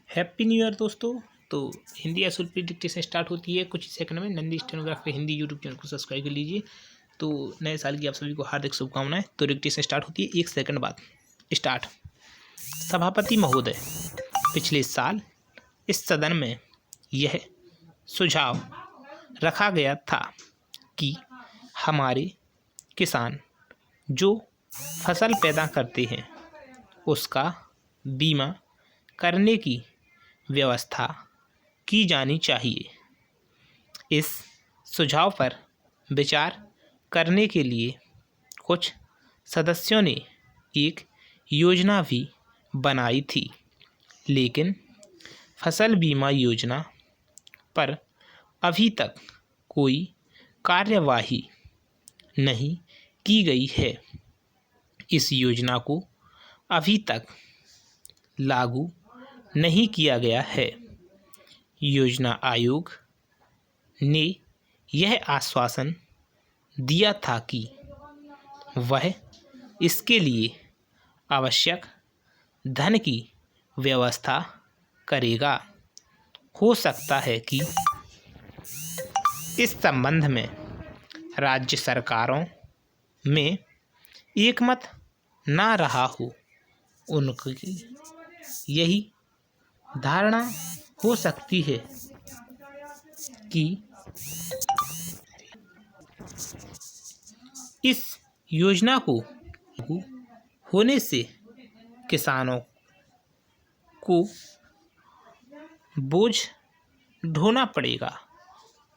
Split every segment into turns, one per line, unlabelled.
Happy new year दोस्तों। तो Hindi SL P dictation start होती है कुछ सेकंड में। Nandi stenography Hindi YouTube channel को सब्सक्राइब कर लीजिए। तो नए साल की आप सभी को हार्दिक शुभकामनाएं। तो डिक्टेशन स्टार्ट होती है 1 सेकंड बाद। स्टार्ट। सभापति महोदय, पिछले साल इस सदन में यह सुझाव रखा गया था कि हमारे किसान जो फसल पैदा करते हैं उसका बीमा करने की व्यवस्था की जानी चाहिए। इस सुझाव पर विचार करने के लिए कुछ सदस्यों ने एक योजना भी बनाई थी, लेकिन फसल बीमा योजना पर अभी तक कोई कार्यवाही नहीं की गई है। इस योजना को अभी तक लागू नहीं किया गया है। योजना आयोग ने यह आश्वासन दिया था कि वह इसके लिए आवश्यक धन की व्यवस्था करेगा। हो सकता है कि इस संबंध में राज्य सरकारों में एकमत ना रहा हो। उनकी यही धारणा हो सकती है कि इस योजना को लागू होने से किसानों को बोझ ढोना पड़ेगा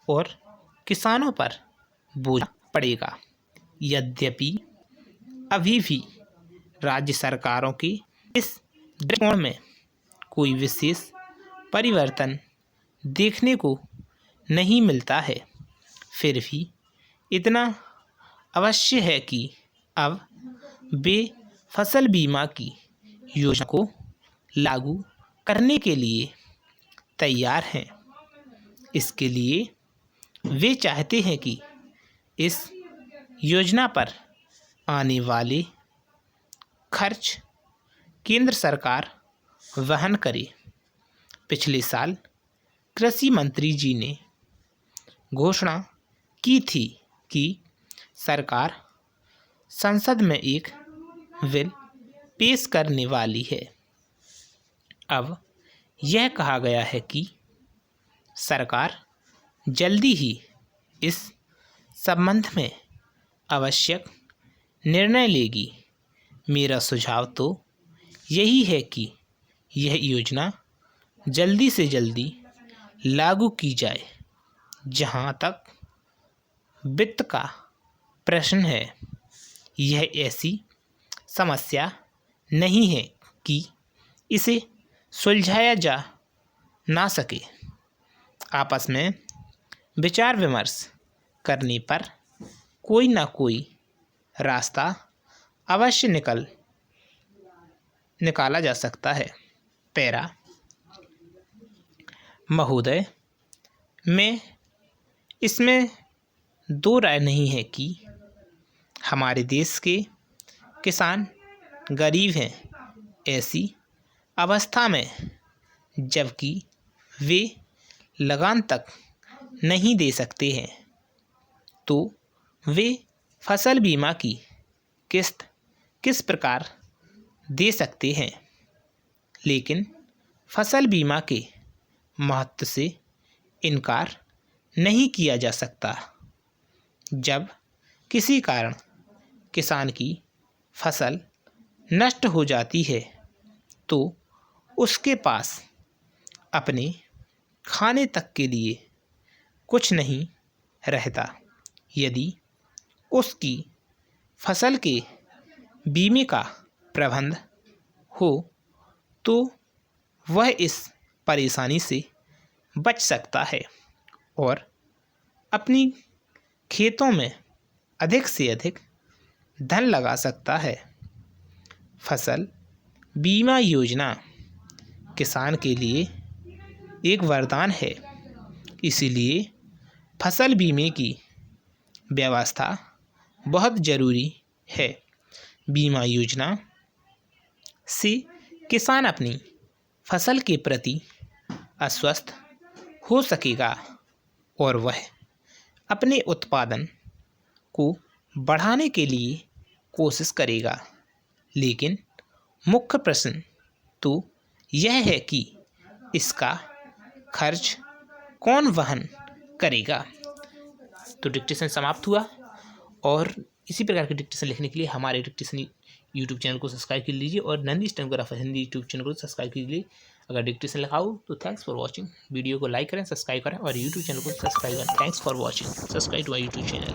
और किसानों पर बोझ पड़ेगा। यद्यपि अभी भी राज्य सरकारों के इस दृष्टिकोण में कोई विशेष परिवर्तन देखने को नहीं मिलता है, फिर भी इतना अवश्य है कि अब वे फसल बीमा की योजना को लागू करने के लिए तैयार हैं। इसके लिए वे चाहते हैं कि इस योजना पर आने वाले खर्च केंद्र सरकार वहन करे। पिछले साल कृषि मंत्री जी ने घोषणा की थी कि सरकार संसद में एक बिल पेश करने वाली है। अब यह कहा गया है कि सरकार जल्दी ही इस संबंध में आवश्यक निर्णय लेगी। मेरा सुझाव तो यही है कि यह योजना जल्दी से जल्दी लागू की जाए। जहाँ तक वित्त का प्रश्न है, यह ऐसी समस्या नहीं है कि इसे सुलझाया जा ना सके। आपस में विचार विमर्श करने पर कोई ना कोई रास्ता अवश्य निकाला जा सकता है। पैरा महोदय, मैं इसमें दो राय नहीं है कि हमारे देश के किसान गरीब हैं। ऐसी अवस्था में जबकि वे लगान तक नहीं दे सकते हैं, तो वे फसल बीमा की किस्त किस प्रकार दे सकते हैं। लेकिन फसल बीमा के महत्व से इनकार नहीं किया जा सकता। जब किसी कारण किसान की फसल नष्ट हो जाती है तो उसके पास अपने खाने तक के लिए कुछ नहीं रहता। यदि उसकी फसल के बीमे का प्रबंध हो तो वह इस परेशानी से बच सकता है और अपनी खेतों में अधिक से अधिक धन लगा सकता है। फसल बीमा योजना किसान के लिए एक वरदान है, इसीलिए फसल बीमे की व्यवस्था बहुत ज़रूरी है। बीमा योजना से किसान अपनी फसल के प्रति आश्वस्त हो सकेगा और वह अपने उत्पादन को बढ़ाने के लिए कोशिश करेगा। लेकिन मुख्य प्रश्न तो यह है कि इसका खर्च कौन वहन करेगा। तो डिक्टेशन समाप्त हुआ और इसी प्रकार के डिक्टेशन लिखने के लिए हमारे डिक्टेशन यूट्यूब चैनल को सब्सक्राइब कर लीजिए और Nandi stenographer Hindi YouTube channel को सब्सक्राइब कर लीजिए। अगर डिक्टेशन लिखा हो तो थैंक्स फॉर वॉचिंग। वीडियो को लाइक करें, सब्सक्राइब करें और यूट्यूब चैनल को सब्सक्राइब करें। Thanks for watching. Subscribe to my YouTube channel.